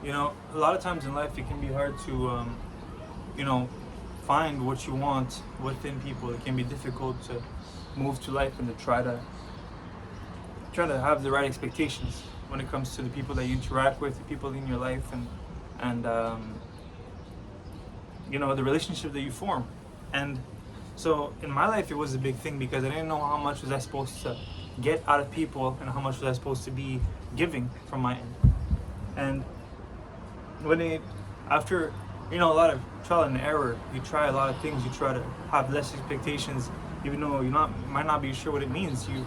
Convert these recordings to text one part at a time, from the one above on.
A lot of times in life it can be hard to, you know, find what you want within people. It can be difficult to move to life and to try to have the right expectations when it comes to the people that you interact with, the people in your life, and the relationship that you form. And so in my life, it was a big thing because I didn't know how much was I supposed to get out of people and how much was I supposed to be giving from my end. And when it after a lot of trial and error, you try a lot of things. You try to have less expectations, even though might not be sure what it means. You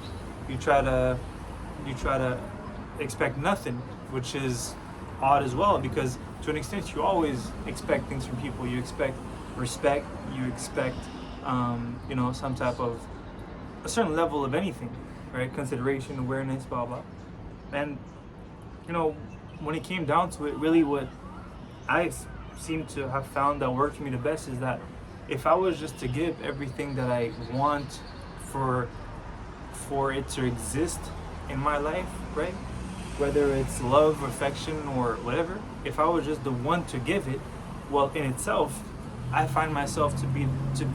try to expect nothing, which is odd as well, because to an extent you always expect things from people. You expect respect. You expect some type of a certain level of anything, right? Consideration, awareness, blah blah. And when it came down to it, really what I seem to have found that worked for me the best is that if I was just to give everything that I want for it to exist in my life, right? Whether it's love, affection, or whatever, if I was just the one to give it, well, in itself, I find myself to be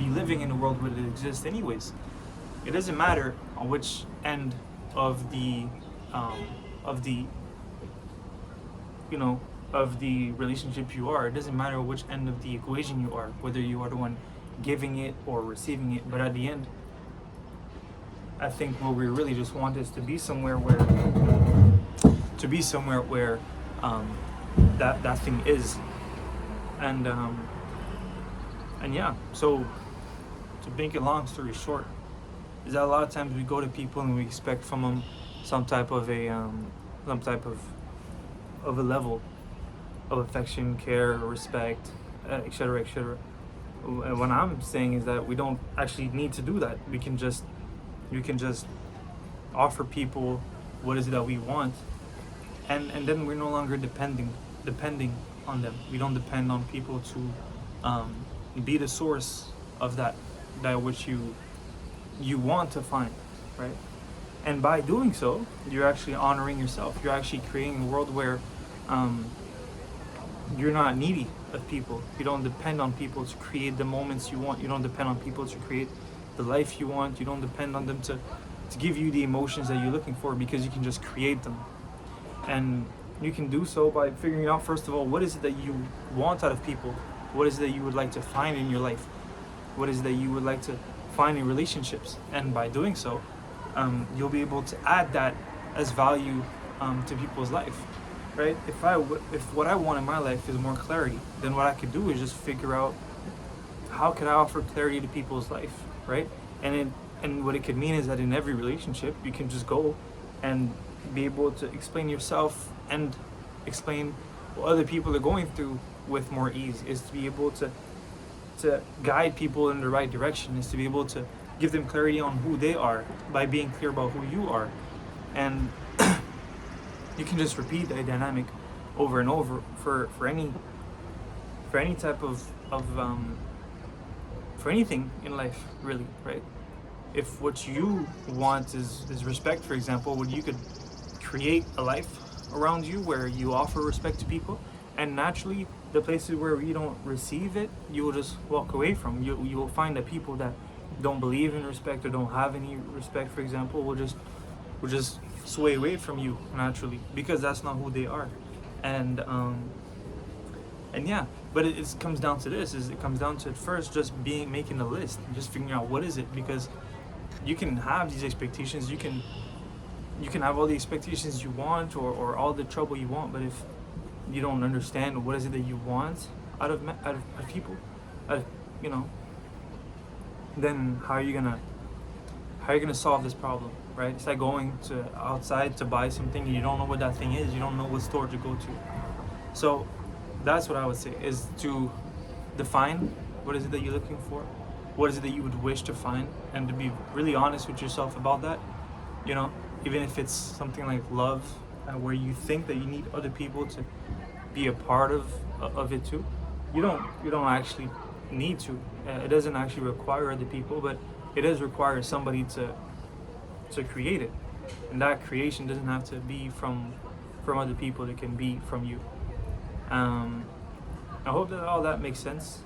living in a world where it exists anyways. It doesn't matter on which end of the of the relationship you are. It doesn't matter which end of the equation you are, whether you are the one giving it or receiving it. But at the end, I think what we really just want is to be somewhere where that thing is. And yeah, so to make a long story short, is that a lot of times we go to people and we expect from them some type of a level of affection, care, respect, etc., etc. And what I'm saying is that we don't actually need to do that. You can just offer people what is it that we want, and then we're no longer depending on them. We don't depend on people to be the source of that which you want to find, right? And by doing so, you're actually honoring yourself. You're actually creating a world where you're not needy of people. You don't depend on people to create the moments you want. You don't depend on people to create the life you want. You don't depend on them to give you the emotions that you're looking for, because you can just create them. And you can do so by figuring out, first of all, what is it that you want out of people? What is it that you would like to find in your life? What is it that you would like to find in relationships? And by doing so, you'll be able to add that as value to people's life, right? If what I want in my life is more clarity, then what I could do is just figure out how can I offer clarity to people's life, right? And what it could mean is that in every relationship, you can just go and be able to explain yourself and explain what other people are going through with more ease. Is to be able to guide people in the right direction, is to be able to give them clarity on who they are by being clear about who you are. And you can just repeat that dynamic over and over for any type of for anything in life, really, right? If what you want is respect, for example, well, you could create a life around you where you offer respect to people, and naturally the places where you don't receive it, you will just walk away from. You will find that people that don't believe in respect or don't have any respect, for example, will just sway away from you naturally, because that's not who they are. And yeah, but it comes down to this. It comes down to, at first, just making a list, just figuring out what is it, because you can have these expectations, you can have all the expectations you want, or all the trouble you want, but if you don't understand what is it that you want out of people, then how are you gonna solve this problem, right? It's like going to outside to buy something and you don't know what that thing is. You don't know what store to go to. So that's what I would say, is to define what is it that you're looking for, what is it that you would wish to find, and to be really honest with yourself about that. Even if it's something like love, where you think that you need other people to be a part of it too. You don't actually need to. It doesn't actually require other people, but it does require somebody to create it. And that creation doesn't have to be from other people. It can be from you. I hope that all that makes sense,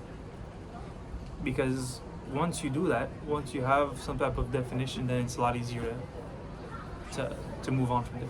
because once you do that, once you have some type of definition, then it's a lot easier to move on from there.